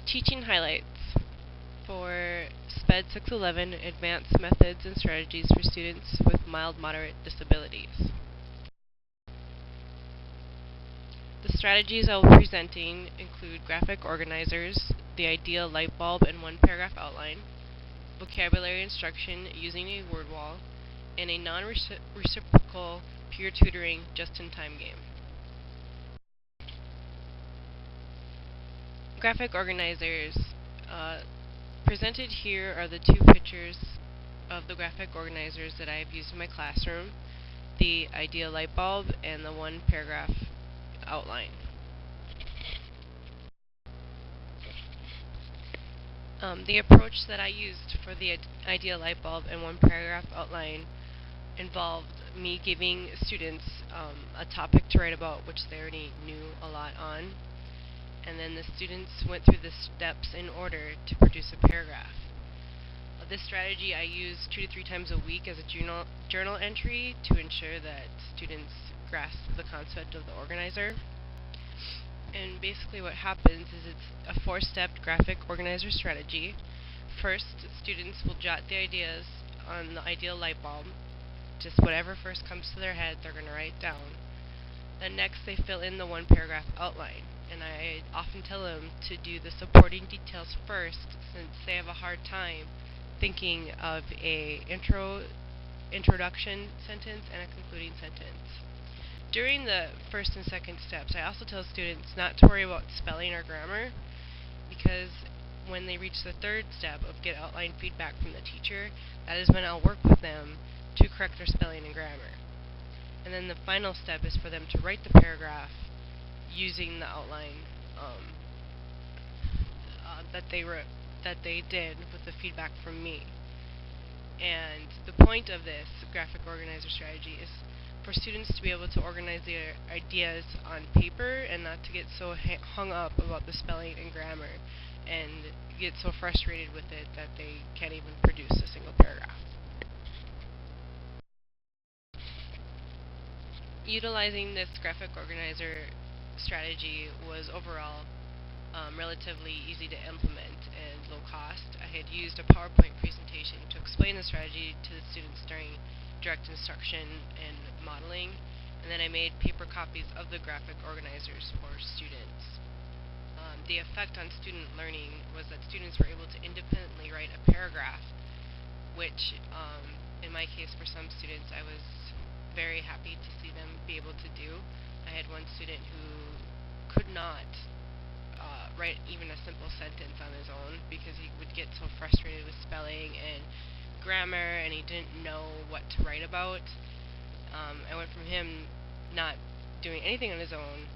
Teaching highlights for SPED 611 Advanced Methods and Strategies for Students with Mild Moderate Disabilities. The strategies I will be presenting include graphic organizers, the ideal light bulb and one paragraph outline, vocabulary instruction using a word wall, and a non-reciprocal peer tutoring just-in-time game. Graphic organizers. Presented here are the two pictures of the graphic organizers that I have used in my classroom, the ideal light bulb and the one paragraph outline. The approach that I used for the ideal light bulb and one paragraph outline involved me giving students a topic to write about which they already knew a lot on, and then the students went through the steps in order to produce a paragraph. This strategy I use 2 to 3 times a week as a journal entry to ensure that students grasp the concept of the organizer. And basically what happens is it's a 4-step graphic organizer strategy. First, students will jot the ideas on the ideal light bulb. Just whatever first comes to their head, they're going to write down. Then next they fill in the one paragraph outline. And I often tell them to do the supporting details first, since they have a hard time thinking of a introduction sentence and a concluding sentence. During the first and second steps, I also tell students not to worry about spelling or grammar, because when they reach the third step of get outline feedback from the teacher, that is when I'll work with them to correct their spelling and grammar. And then the final step is for them to write the paragraph using the outline that they did with the feedback from me. And the point of this graphic organizer strategy is for students to be able to organize their ideas on paper and not to get so hung up about the spelling and grammar and get so frustrated with it that they can't even produce a single paragraph. Utilizing this graphic organizer strategy was overall relatively easy to implement and low cost. I had used a PowerPoint presentation to explain the strategy to the students during direct instruction and modeling, and then I made paper copies of the graphic organizers for students. The effect on student learning was that students were able to independently write a paragraph, which in my case for some students I was very happy to see them be able to do. I had one student who could not write even a simple sentence on his own because he would get so frustrated with spelling and grammar and he didn't know what to write about. I went from him not doing anything on his own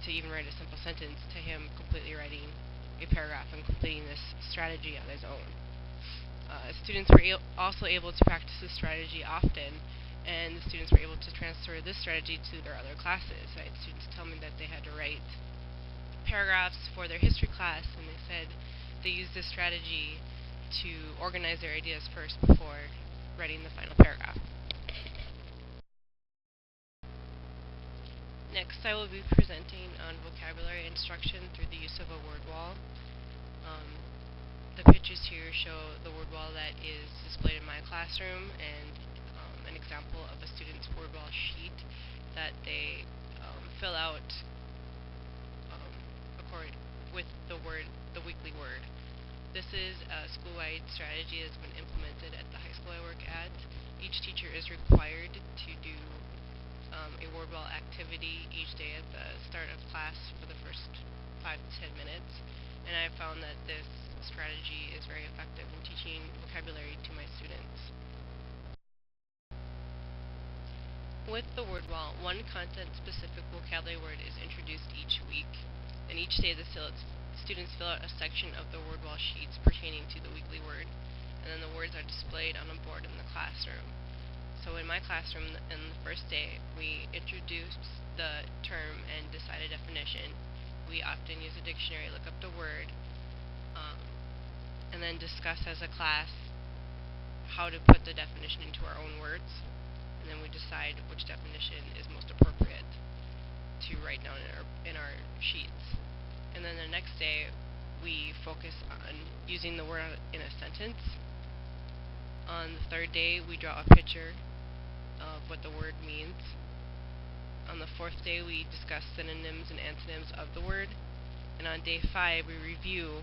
to even write a simple sentence to him completely writing a paragraph and completing this strategy on his own. Students were also able to practice this strategy often, and the students were able to transfer this strategy to their other classes. I had students tell me that they had to write paragraphs for their history class, and they said they used this strategy to organize their ideas first before writing the final paragraph. Next, I will be presenting on vocabulary instruction through the use of a word wall. The pictures here show the word wall that is displayed in my classroom and an example of a student's word wall sheet that they fill out with the weekly word. This is a school-wide strategy that's been implemented at the high school I work at. Each teacher is required to do a word wall activity each day at the start of class for the first 5 to 10 minutes, and I found that this strategy is very effective in teaching vocabulary to my students. With the word wall, one content-specific vocabulary word is introduced each week, and each day the students fill out a section of the word wall sheets pertaining to the weekly word, and then the words are displayed on a board in the classroom. So in my classroom, in the first day, we introduced the term and decide a definition. We often use a dictionary, look up the word, and then discuss as a class how to put the definition into our own words, and then we decide which definition is most appropriate to write down in our sheets. And then the next day, we focus on using the word in a sentence. On the third day, we draw a picture of what the word means. On the fourth day, we discuss synonyms and antonyms of the word. And on day 5, we review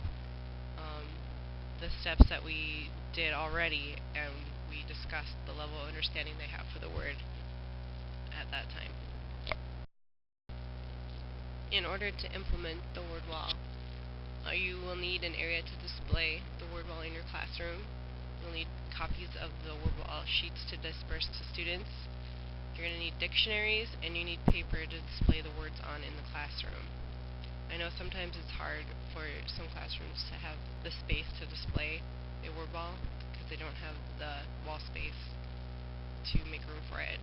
the steps that we did already, and we discussed the level of understanding they have for the word at that time. In order to implement the word wall, you will need an area to display the word wall in your classroom. You'll need copies of the word wall sheets to disperse to students. You're going to need dictionaries, and you need paper to display the words on in the classroom. I know sometimes it's hard for some classrooms to have the space to display a word wall because they don't have the wall space to make room for it.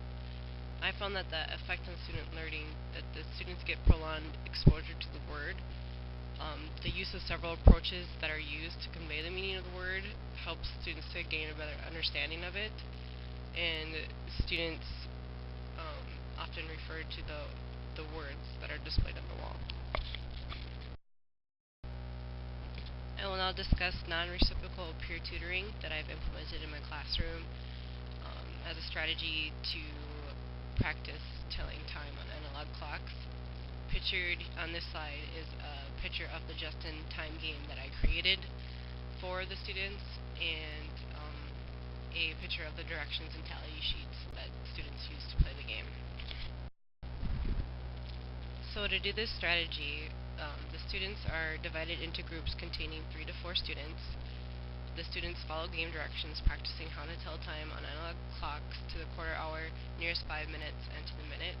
I found that the effect on student learning, that the students get prolonged exposure to the word. The use of several approaches that are used to convey the meaning of the word helps students to gain a better understanding of it, and students often refer to the words that are displayed on the wall. I will now discuss non-reciprocal peer tutoring that I've implemented in my classroom as a strategy to practice telling time on analog clocks. Pictured on this slide is a picture of the just-in-time game that I created for the students, and a picture of the directions and tally sheets that students use to play the game. So to do this strategy, the students are divided into groups containing 3 to 4 students. The students follow game directions, practicing how to tell time on analog clocks to the quarter hour, nearest 5 minutes, and to the minute.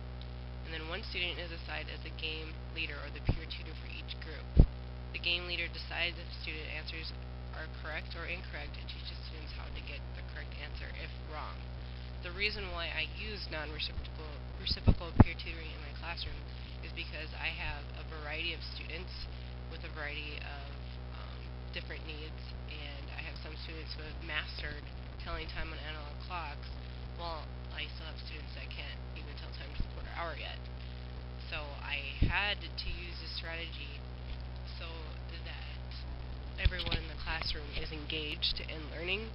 And then one student is assigned as the game leader or the peer tutor for each group. The game leader decides if student answers are correct or incorrect and teaches students how to get the correct answer if wrong. The reason why I use non-reciprocal peer tutoring in my classroom is because I have a variety of students with a variety of different needs, and I have some students who have mastered telling time on analog clocks, while I still have students that can't even tell time to the quarter hour yet. So I had to use this strategy so that everyone in the classroom is engaged in learning,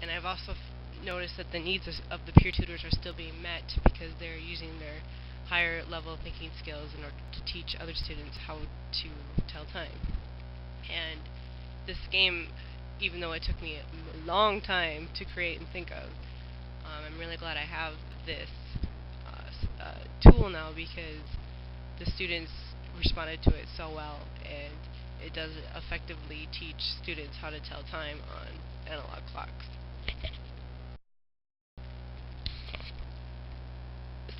and I've also noticed that the needs of the peer tutors are still being met because they're using their higher level thinking skills in order to teach other students how to tell time. And this game, even though it took me a long time to create and think of, I'm really glad I have this tool now because the students responded to it so well, and it does effectively teach students how to tell time on analog clocks.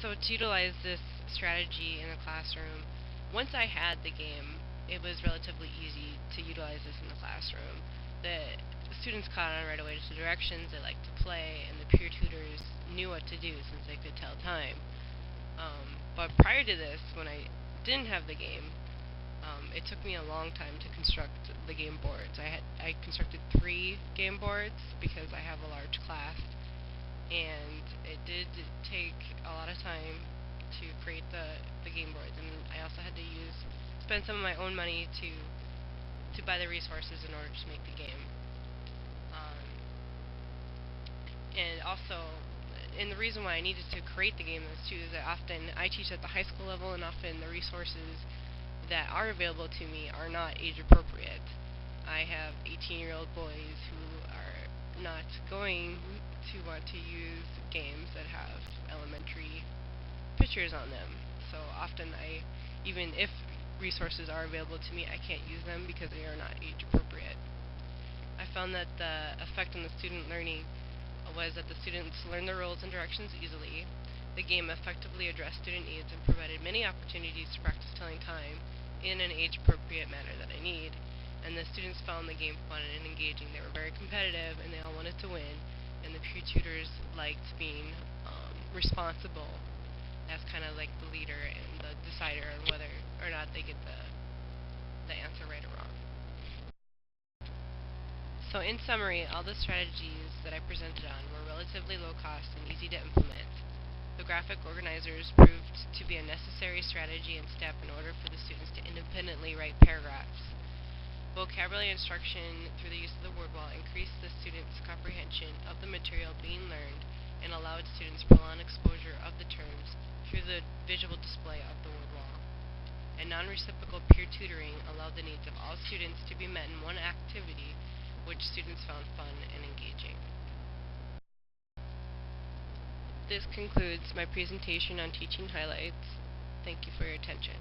So to utilize this strategy in the classroom, once I had the game, it was relatively easy to utilize this in the classroom. The students caught on right away to the directions, they liked to play, and the peer tutors knew what to do since they could tell time. But prior to this, when I didn't have the game, it took me a long time to construct the game boards. I constructed 3 game boards because I have a large class, and it did take a lot of time to create the game boards, and I also had to spend some of my own money to buy the resources in order to make the game. And also, and the reason why I needed to create the game is too is that often I teach at the high school level, and often the resources that are available to me are not age appropriate. I have 18-year-old boys who are not going to want to use games that have elementary pictures on them. So often even if resources are available to me, I can't use them because they are not age appropriate. I found that the effect on the student learning was that the students learned the rules and directions easily. The game effectively addressed student needs and provided many opportunities to practice telling time in an age-appropriate manner that I need. And the students found the game fun and engaging. They were very competitive, and they all wanted to win. And the peer tutors liked being responsible as kind of like the leader and the decider on whether or not they get the answer right or wrong. So in summary, all the strategies that I presented on were relatively low cost and easy to implement. The graphic organizers proved to be a necessary strategy and step in order for the students to independently write paragraphs. Vocabulary instruction through the use of the word wall increased the students' comprehension of the material being learned and allowed students prolonged exposure of the terms through the visual display of the word wall. And non-reciprocal peer tutoring allowed the needs of all students to be met in one activity which students found fun and engaging. This concludes my presentation on teaching highlights. Thank you for your attention.